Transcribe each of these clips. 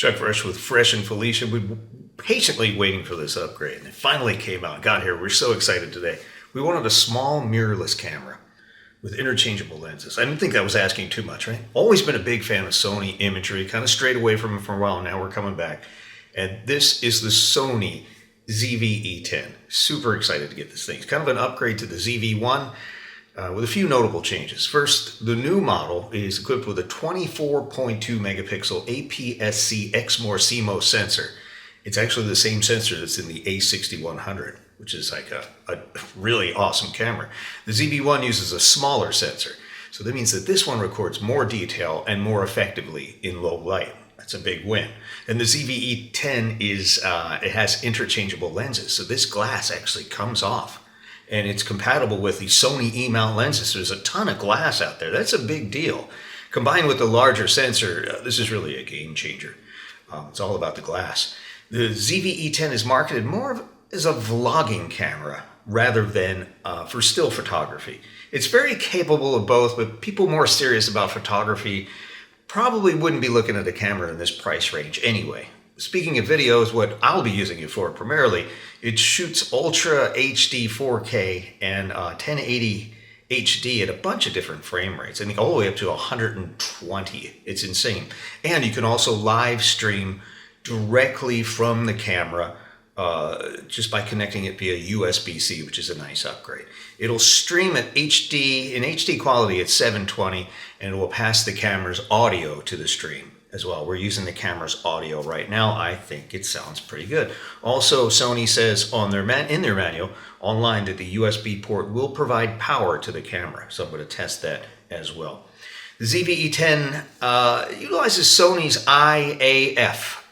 Chuck Fresh with Fresh and Felicia. We've been patiently waiting for this upgrade, and it finally came out. Got here. We're so excited today. We wanted a small mirrorless camera with interchangeable lenses. I didn't think that was asking too much, right? Always been a big fan of Sony imagery, kind of strayed away from it for a while. Now we're coming back. And this is the Sony ZVE10. Super excited to get this thing. It's kind of an upgrade to the ZV1 with a few notable changes. First, the new model is equipped with a 24.2 megapixel APS-C Exmor CMOS sensor. It's actually the same sensor that's in the A6100, which is like a really awesome camera. The ZV1 uses a smaller sensor, so that means that this one records more detail and more effectively in low light. That's a big win. And the ZVE10 it has interchangeable lenses, so this glass actually comes off. And it's compatible with the Sony E-mount lenses. There's a ton of glass out there. That's a big deal. Combined with the larger sensor, this is really a game changer. It's all about the glass. The ZVE10 is marketed more as a vlogging camera rather than for still photography. It's very capable of both, but people more serious about photography probably wouldn't be looking at a camera in this price range anyway. Speaking of videos, what I'll be using it for primarily, it shoots Ultra HD 4K and 1080 HD at a bunch of different frame rates. I think all the way up to 120. It's insane. And you can also live stream directly from the camera just by connecting it via USB-C, which is a nice upgrade. It'll stream at HD, in HD quality at 720, and it will pass the camera's audio to the stream as well. We're using the camera's audio right now. I think it sounds pretty good. Also, Sony says in their manual online that the USB port will provide power to the camera, so I'm going to test that as well. The ZVE10 utilizes Sony's IAF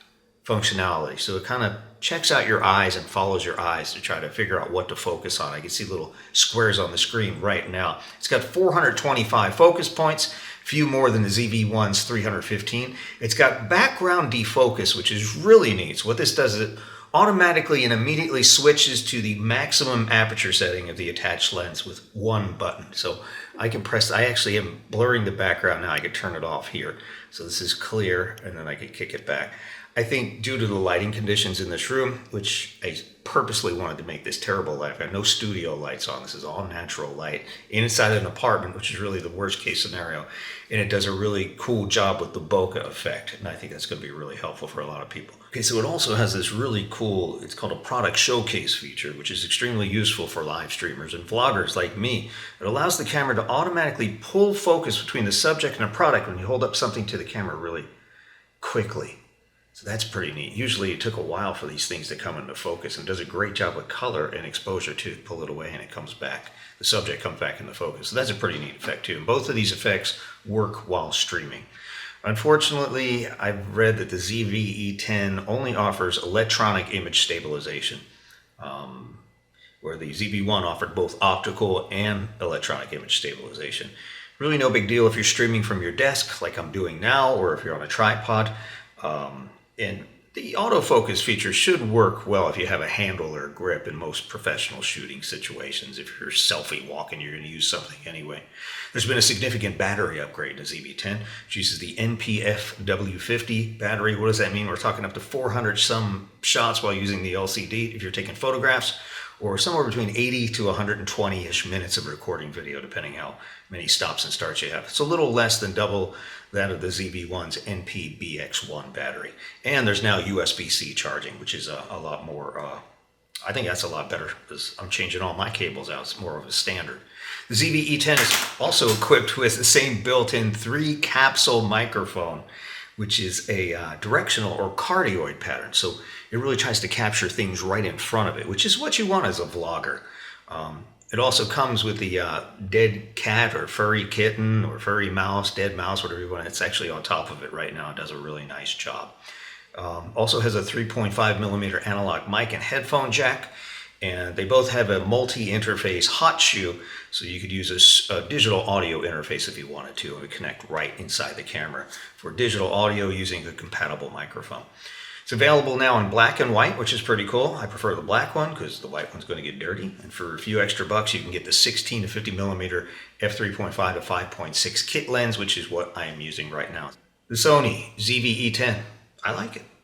functionality, so it kind of checks out your eyes and follows your eyes to try to figure out what to focus on. I can see little squares on the screen right now. It's got 425 focus points, few more than the ZV1's 315. It's got background defocus, which is really neat. So what this does is it automatically and immediately switches to the maximum aperture setting of the attached lens with one button. So I can press, I actually am blurring the background now. I can turn it off here. So this is clear, and then I can kick it back. I think due to the lighting conditions in this room, which I purposely wanted to make this terrible light, I've got no studio lights on. This is all natural light inside an apartment, which is really the worst case scenario. And it does a really cool job with the bokeh effect. And I think that's going to be really helpful for a lot of people. Okay, so it also has this really cool, it's called a product showcase feature, which is extremely useful for live streamers and vloggers like me. It allows the camera to automatically pull focus between the subject and a product when you hold up something to the camera really quickly. So that's pretty neat. Usually it took a while for these things to come into focus, and does a great job with color and exposure to pull it away and it comes back. The subject comes back into focus. So that's a pretty neat effect too. And both of these effects work while streaming. Unfortunately, I've read that the ZVE10 only offers electronic image stabilization, where the ZV1 offered both optical and electronic image stabilization. Really no big deal if you're streaming from your desk like I'm doing now, or if you're on a tripod. And the autofocus feature should work well if you have a handle or a grip in most professional shooting situations. If you're selfie walking, you're going to use something anyway. There's been a significant battery upgrade to ZV10. It uses the NPF-W50 battery. What does that mean? We're talking up to 400 some shots while using the LCD if you're taking photographs, or somewhere between 80 to 120-ish minutes of recording video, depending how many stops and starts you have. It's a little less than double that of the ZV1's NPBX1 battery. And there's now USB-C charging, which is a lot more, I think that's a lot better, because I'm changing all my cables out. It's more of a standard. The ZVE10 is also equipped with the same built-in 3-capsule microphone, which is a directional or cardioid pattern. So it really tries to capture things right in front of it, which is what you want as a vlogger. It also comes with the dead cat or furry kitten or furry mouse, dead mouse, whatever you want. It's actually on top of it right now. It does a really nice job. Also has a 3.5 millimeter analog mic and headphone jack. And they both have a multi-interface hot shoe, so you could use a digital audio interface if you wanted to. It would connect right inside the camera for digital audio using a compatible microphone. It's available now in black and white, which is pretty cool. I prefer the black one because the white one's going to get dirty. And for a few extra bucks, you can get the 16 to 50 millimeter f3.5 to 5.6 kit lens, which is what I am using right now. The Sony ZVE10. I like it.